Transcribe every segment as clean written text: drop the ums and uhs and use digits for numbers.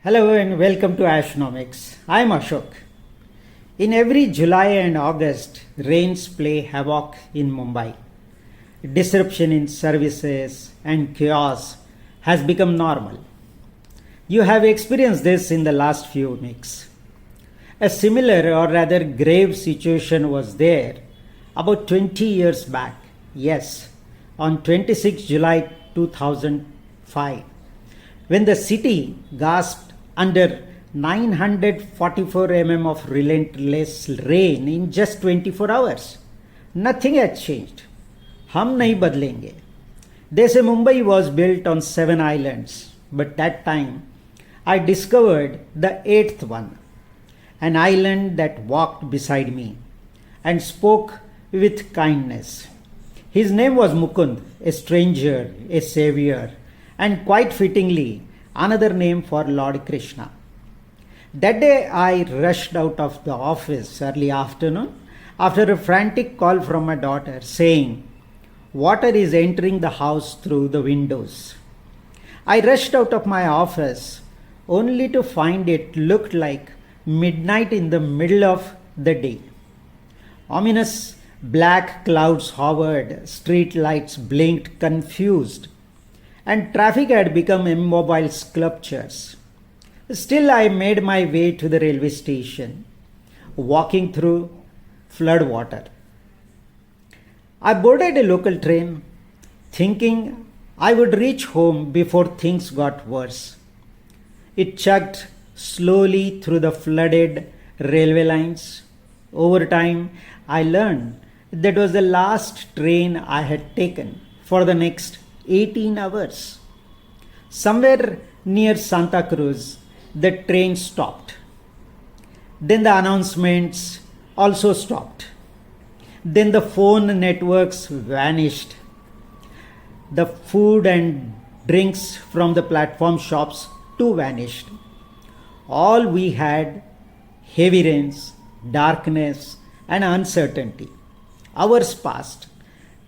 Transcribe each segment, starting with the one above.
Hello and welcome to Astronomics. I am Ashok. In every July and August, rains play havoc in Mumbai. Disruption in services and chaos has become normal. You have experienced this in the last few weeks. A similar or rather grave situation was there about 20 years back. Yes, on 26 July 2005, when the city gasped under 944 mm of relentless rain in just 24 hours. Nothing had changed. हम नहीं बदलेंगे. They say Mumbai was built on 7 islands, but that time I discovered the 8th one, an island that walked beside me and spoke with kindness. His name was Mukund, a stranger, a savior, and quite fittingly, another name for Lord Krishna. That day I rushed out of the office early afternoon after a frantic call from my daughter saying, "Water is entering the house through the windows." I rushed out of my office only to find it looked like midnight in the middle of the day. Ominous black clouds hovered, street lights blinked confused, and traffic had become immobile sculptures. Still, I made my way to the railway station, walking through flood water. I boarded a local train, thinking I would reach home before things got worse. It chugged slowly through the flooded railway lines. Over time, I learned that was the last train I had taken for the next 18 hours. Somewhere near Santa Cruz, the train stopped. Then the announcements also stopped. Then the phone networks vanished. The food and drinks from the platform shops too vanished. All we had, heavy rains, darkness, and uncertainty. Hours passed.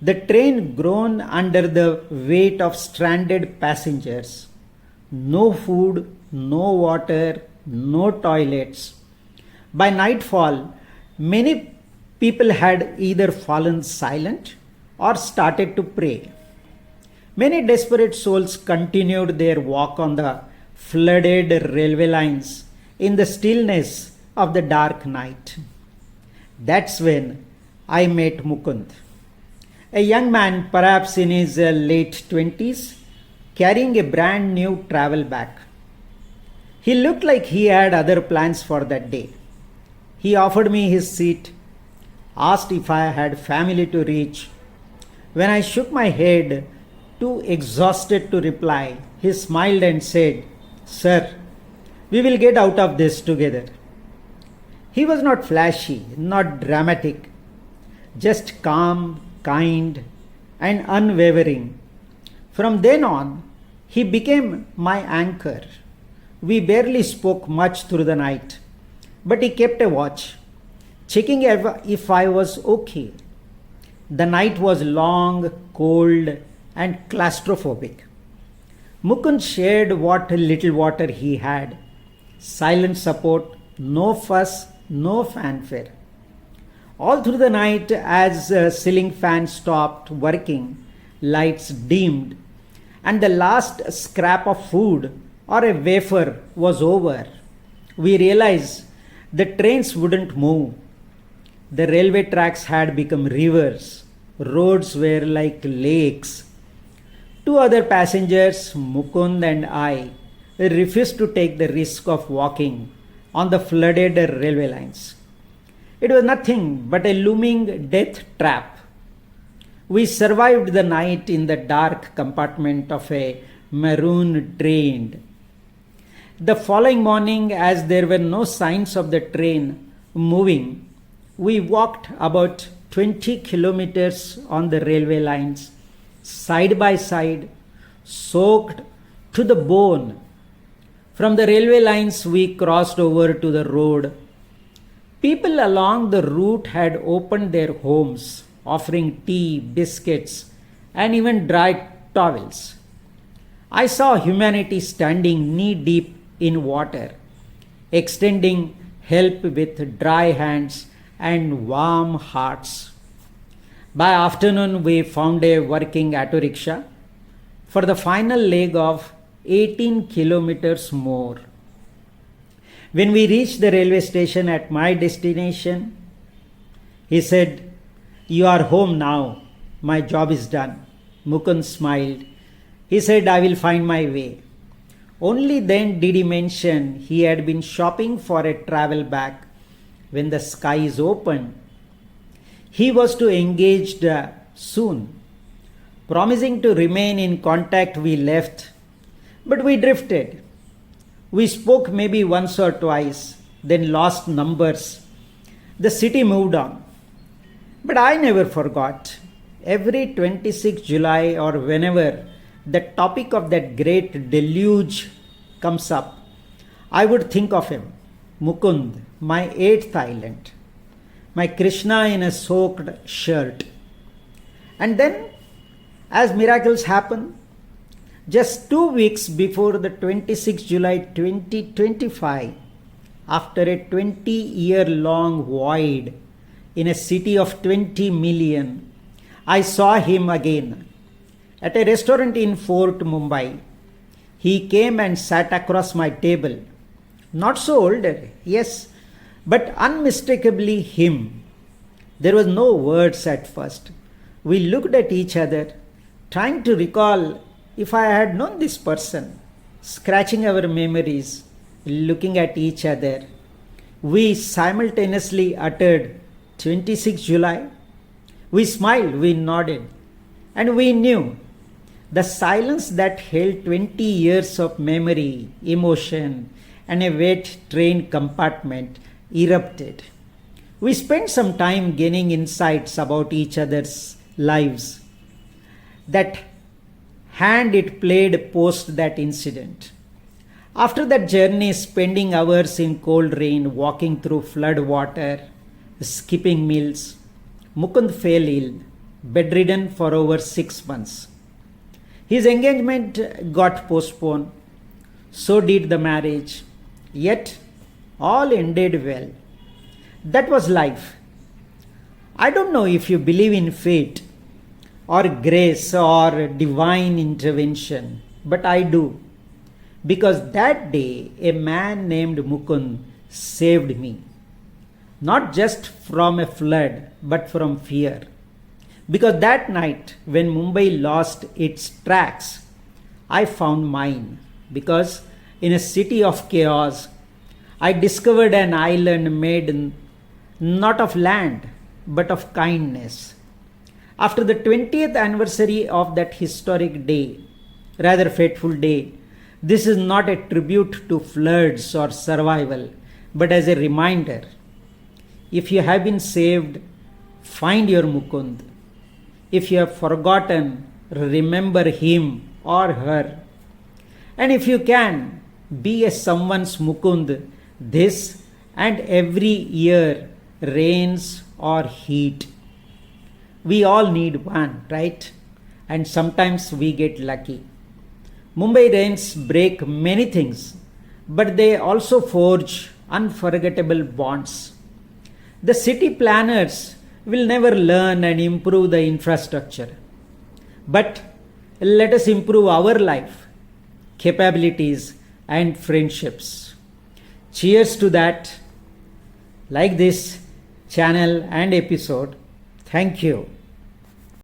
The train groaned under the weight of stranded passengers. No food, no water, no toilets. By nightfall, many people had either fallen silent or started to pray. Many desperate souls continued their walk on the flooded railway lines in the stillness of the dark night. That's when I met Mukund, a young man perhaps in his late 20s, carrying a brand new travel bag. He looked like he had other plans for that day. He offered me his seat, asked if I had family to reach. When I shook my head, too exhausted to reply, he smiled and said, "Sir, we will get out of this together." He was not flashy, not dramatic, just calm, kind, and unwavering. From then on, he became my anchor. We barely spoke much through the night, but he kept a watch, checking if I was okay. The night was long, cold, and claustrophobic. Mukund shared what little water he had. Silent support, no fuss, no fanfare. All through the night, as ceiling fan stopped working, lights dimmed, and the last scrap of food or a wafer was over, we realized the trains wouldn't move. The railway tracks had become rivers, roads were like lakes. Two other passengers, Mukund and I, refused to take the risk of walking on the flooded railway lines. It was nothing but a looming death trap. We survived the night in the dark compartment of a maroon train. The following morning, as there were no signs of the train moving, we walked about 20 kilometers on the railway lines, side by side, soaked to the bone. From the railway lines, we crossed over to the road. People along the route had opened their homes, offering tea, biscuits, and even dry towels. I saw humanity standing knee deep in water, extending help with dry hands and warm hearts. By afternoon, we found a working auto rickshaw for the final leg of 18 kilometers more. When we reached the railway station at my destination, he said, "You are home now. My job is done." Mukund smiled. He said, "I will find my way." Only then did he mention he had been shopping for a travel bag. When the skies opened, he was to engage soon. Promising to remain in contact, we left, but we drifted. We spoke maybe once or twice, then lost numbers. The city moved on. But I never forgot. Every 26th July or whenever the topic of that great deluge comes up, I would think of him, Mukund, my eighth island, my Krishna in a soaked shirt. And then, as miracles happen, just 2 weeks before the 26th July 2025, after a 20-year-long void in a city of 20 million, I saw him again at a restaurant in Fort Mumbai. He came and sat across my table. Not so older, yes, but unmistakably him. There was no words at first. We looked at each other, trying to recall if I had known this person, scratching our memories, looking at each other. We simultaneously uttered 26 July. We smiled, we nodded, and we knew the silence that held 20 years of memory, emotion, and a wet train compartment erupted. We spent some time gaining insights about each other's lives. That hand it played post that incident. After that journey, spending hours in cold rain, walking through flood water, skipping meals, Mukund fell ill, bedridden for over 6 months. His engagement got postponed, so did the marriage. Yet, all ended well. That was life. I don't know if you believe in fate or grace or divine intervention, but I do. Because that day, a man named Mukund saved me. Not just from a flood, but from fear. Because that night, when Mumbai lost its tracks, I found mine. Because in a city of chaos, I discovered an island made not of land, but of kindness. After the 20th anniversary of that historic day, rather fateful day, this is not a tribute to floods or survival, but as a reminder. If you have been saved, find your Mukund. If you have forgotten, remember him or her. And if you can, be a someone's Mukund this and every year, rains or heat. We all need one, right? And sometimes we get lucky. Mumbai rains break many things, but they also forge unforgettable bonds. The city planners will never learn and improve the infrastructure. But let us improve our life, capabilities, and friendships. Cheers to that. Like this channel and episode. Thank you.